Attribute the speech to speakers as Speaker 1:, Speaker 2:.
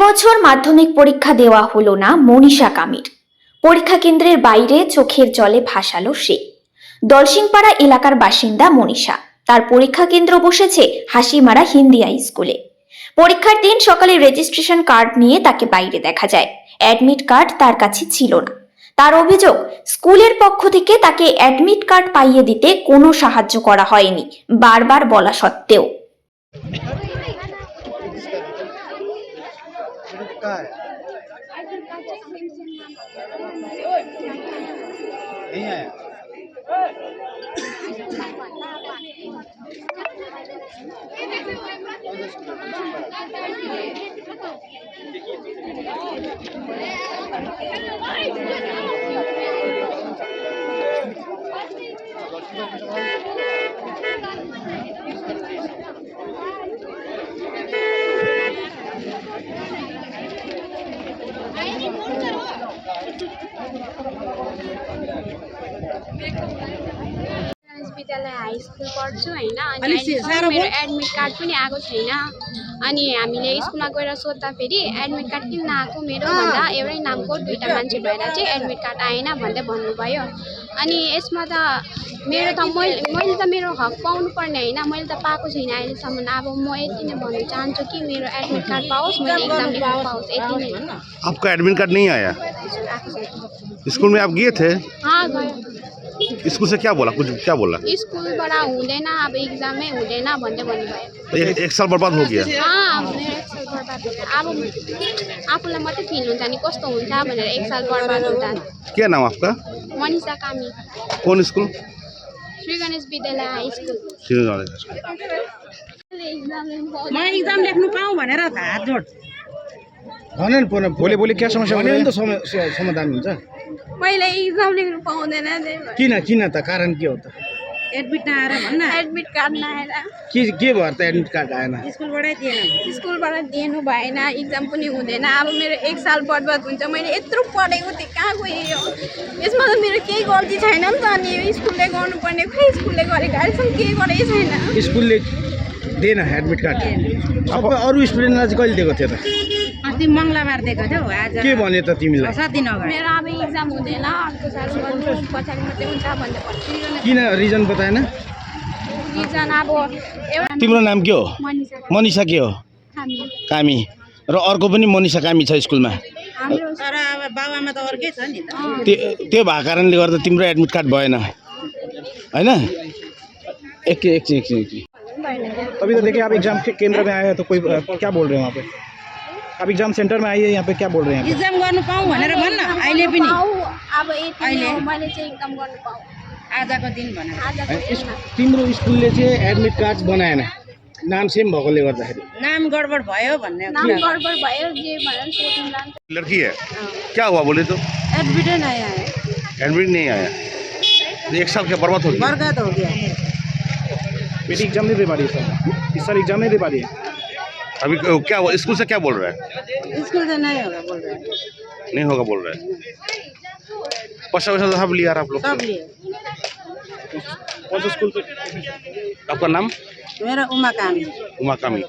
Speaker 1: এবছর মাধ্যমিক পরীক্ষা দেওয়া হলো না মনীষা কামির। পরীক্ষা কেন্দ্রের বাইরে চোখের জলে ভাসালো সে। দলসিংপাড়া এলাকার বাসিন্দা মনীষা। তার পরীক্ষা কেন্দ্র বসেছে হাসিমারা হিন্দি হাই স্কুলে। পরীক্ষার দিন সকালে রেজিস্ট্রেশন কার্ড নিয়ে তাকে বাইরে দেখা যায়। অ্যাডমিট কার্ড তার কাছে ছিল না। তার অভিযোগ, স্কুলের পক্ষ থেকে তাকে অ্যাডমিট কার্ড পাইয়ে দিতে কোনো সাহায্য করা হয়নি, বারবার বলা সত্ত্বেও।
Speaker 2: विद्यालय हाई स्कुल पढ्छु हैन अनि मेरो एडमिट कार्ड पनि आएको छैन अनि हामीले स्कुलमा गएर सोध्दाखेरि एडमिट कार्ड किन नआएको मेरो भन्दा एउटै नामको दुईटा मान्छे भएर चाहिँ एडमिट कार्ड आएन भन्दै भन्नुभयो। अनि यसमा त मेरो त मैले त मेरो हक पाउनु पर्ने हैन, मैले त पाएको छैन अहिलेसम्म। अब म यति नै भन्न चाहन्छु कि मेरो एडमिट कार्ड पाओस्, मैले एक्जाम दिन पाओस्, यति नै।
Speaker 3: आपका एडमिट कार्ड नहीं आया? स्कूल में आप गए थे?
Speaker 2: हाँ गयो।
Speaker 3: स्कूल से क्या बोला, कुछ क्या बोला?
Speaker 2: स्कुलबाट हुँदैन, अब एक्जामै हुँदैन भन्दै भन्नुभयो।
Speaker 3: एक साल बर्बाद हो गया।
Speaker 2: अब मेरो एक साल बर्बाद हुन्छ। अब आफूलाई मात्रै फिल हुन्छ नि कस्तो हुन्छ भनेर एक साल बर्बाद हुँदा।
Speaker 3: क्या नाम आपका?
Speaker 2: मनीषा कामी।
Speaker 3: कौन स्कूल?
Speaker 2: श्री गणेश विद्यालय हाई स्कुल।
Speaker 4: म एक्जाम लेख्नु पाऊँ भनेर हात जोड
Speaker 5: भनन
Speaker 4: बोले बोले क्या समस्या
Speaker 5: भने नि त समाधान हुन्छ।
Speaker 2: मैले एक्जाम लेख्नु पाउँदैन
Speaker 5: किन त कारण के हो त?
Speaker 4: एडमिट नआएर भन्न।
Speaker 2: एडमिट कार्ड नआएर
Speaker 5: के भएर त एडमिट कार्ड आएन?
Speaker 4: स्कुलबाटै दिएन।
Speaker 2: स्कुलबाट दिनु भएन, एक्जाम पनि हुँदैन। अब मेरो एक साल बर्बाद हुन्छ। मैले यत्रो पढेको थिएँ, कहाँ गयो? यसमा त मेरो केही गल्ती छैन नि त। अनि यो स्कुलले गर्नुपर्ने, खै स्कुलले गरेको अहिलेसम्म केही गरेकै छैन।
Speaker 5: स्कुलले दिएन एडमिट कार्ड। अब अरू स्टुडेन्टलाई चाहिँ कहिले दिएको थियो त?
Speaker 4: अस्ति मङ्गलबार दिएको थियो। आज
Speaker 5: के भन्यो त तिमीलाई?
Speaker 4: 7 दिन अगाडि।
Speaker 2: मेरो अब एक्जाम हुँदैन, अर्को साल गर्नु, पछाडि मात्रै हुन्छ भन्दै भन्छु।
Speaker 5: किन रिजन बताएन?
Speaker 2: रिजन अब एउटा
Speaker 5: तिम्रो नाम के हो?
Speaker 2: मनीषा
Speaker 5: मनीषा के हो? कामी। र अर्को पनि मनीषा कामी छ स्कुलमा।
Speaker 2: हाम्रो
Speaker 4: तर अब बाबामा त अर्कै छ नि त।
Speaker 5: त्यो भएको कारणले गर्दा तिम्रो एडमिट कार्ड भएन हैन? एक अभी तो देखिए आप एग्जाम के केंद्र में आए हैं तो कोई क्या बोल रहे हैं वहाँ पे? आप एग्जाम सेंटर में आइए, यहाँ पे क्या बोल रहे हैं?
Speaker 4: एक्जाम गर्नु पाऊँ भनेर भन्न। अहिले पनि
Speaker 2: अब अहिले मैले चाहिँ एकदम गर्नु पाऊँ
Speaker 4: आजको दिन भनेर।
Speaker 5: तिम्रो स्कुलले चाहिँ एडमिट कार्ड बनाएन, नाम सेम भएकोले गर्दाखेरि।
Speaker 4: नाम गडबड भयो भन्ने।
Speaker 2: नाम गडबड भयो जे भनेर सोध्नुला।
Speaker 3: लड़की है, क्या हुआ बोले तो?
Speaker 4: एडमिट नहीं आया है।
Speaker 3: एडमिट नहीं आया, एक साल क्या बर्बाद हो गया?
Speaker 4: बर्बाद हो गया।
Speaker 5: बेटी एग्जाम नहीं दे पा रही है सर, इस साल एग्जाम नहीं दे पा रही है।
Speaker 3: अभी क्या हुआ? स्कूल से क्या बोल रहा है?
Speaker 4: स्कूल से नहीं होगा बोल रहे हैं।
Speaker 3: नहीं होगा बोल रहा है। पैसा वैसा सब लिया आप लोग?
Speaker 4: सब लिए।
Speaker 5: कौन सा स्कूल पे?
Speaker 3: आपका नाम?
Speaker 4: मेरा उमा कामी।
Speaker 3: उमा कामी।